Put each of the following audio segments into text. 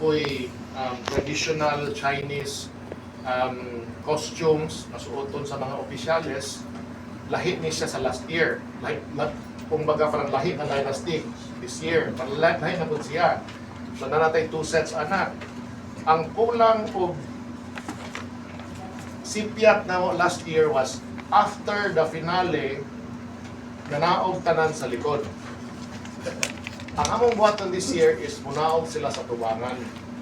ako'y traditional Chinese costumes na suoton sa mga opisyales, lahi ni siya sa last year. Kumbaga parang lahi na dynasty this year. Parang lahi na po siya. So nanatay 2 sets anak. Ang kulang o sipyat na last year was after the finale, nanaog tanan sa likod. Ang among buhaton this year is munaog sila sa tubangan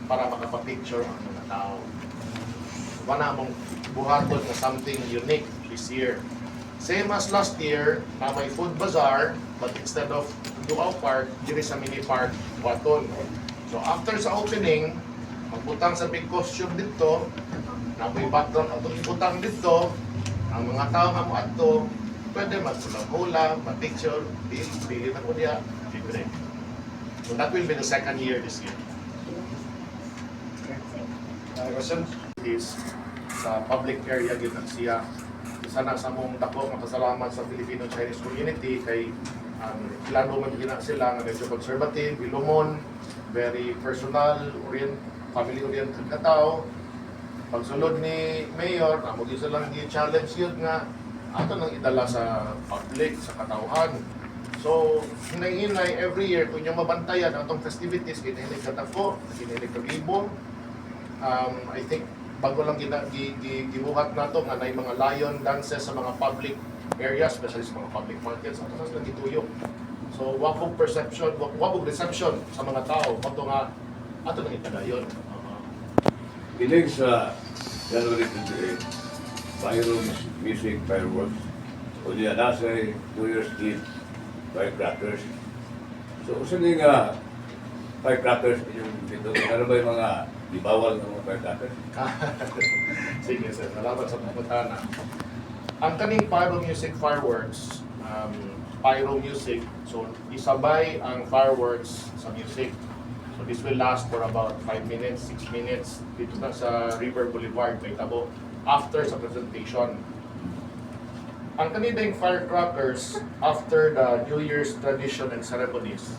para makapapicture ang mga tao. Wala among buhaton na something unique this year. Same as last year, na may food bazaar, but instead of Duao Park, diri sa mini park, buhaton. So after sa opening, magbutang sa big costume dito, na may background atong ibutang dito, ang mga tao nga mo ato, pwede magsulang-hula, mag-picture, pili na po niya, libre. So that will be the second year this year. Question? Is sa public area yun ang siya. Sana sa mong dako makasalamat sa Filipino-Chinese community kay kilano man gina sila nga medyo conservative, ilumon, very personal, family-oriented na tao. Pagsulod ni Mayor, amo gyud lang i-challenge yun nga ato nang idala sa public, sa katauhan. So, hinay-hinay every year kung yung mabantayan ang itong festivities, kinilig katako, kinilig kagibong. I think bago lang gibuhat na ito nga na yung mga lion dances sa mga public areas, especially sa mga public markets, ato sa nagituyok. So, wapog perception, wapog reception sa mga tao, ato nga, ato nang itadayon. Kinig sa January 28, music, fireworks, o diya nasa 2 years kid, firecrackers. So, usan yung firecrackers yung dito, ano ba yung mga ibawal ng mga firecrackers? Sige sir, salamat sa pagpunta. Ang kaning pyro music fireworks, pyro music, so isabay ang fireworks sa music. So this will last for about 5 minutes, 6 minutes dito na sa River Boulevard, may tabo, after sa presentation. Ang kanidang firecrackers after the New Year's tradition and ceremonies.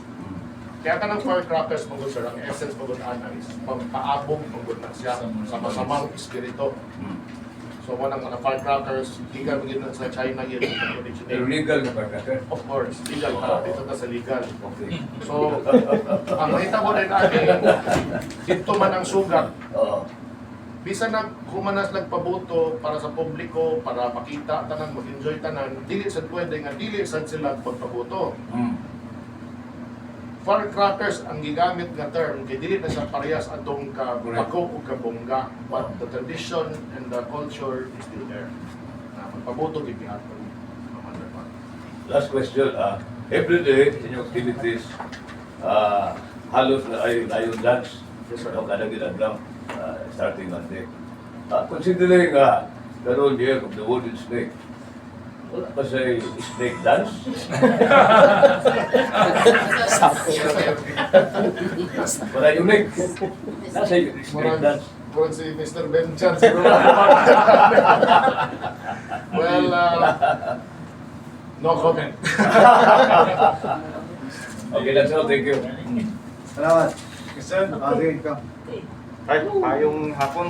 Kaya ka ng firecrackers magod sir, ang essence magod is pampaabong magod na siya sa masamang espiritu. So one ang mga firecrackers, legal magod na sa China yun. Pero legal na firecracker? Of course, legal ka. Dito ka sa legal. Okay. So, ang mahita mo rin dito man ang sugat. Bisa na kumanas nagpaboto para sa publiko, para makita tanan, mag-enjoy tanan, dili sad pwede nga dili sad sila pagpaboto. Firecrackers ang gigamit nga term kay dili na siya parehas atong kabako o kabongga, but the tradition and the culture is still there. Magpaboto gid aton. Last question, every day in your activities, halos na ay lion dance. Yes, sir. Kada ginadlam, starting Monday. Considering the whole year of the wooden snake, wala ba sa snake dance? Wala unique. Nasa snake dance. Murag si Mr. Benchan siguro. Well, no comment. Okay, that's all. Thank you. Salamat. Question? Sige, ikaw. Ay, payong hapon.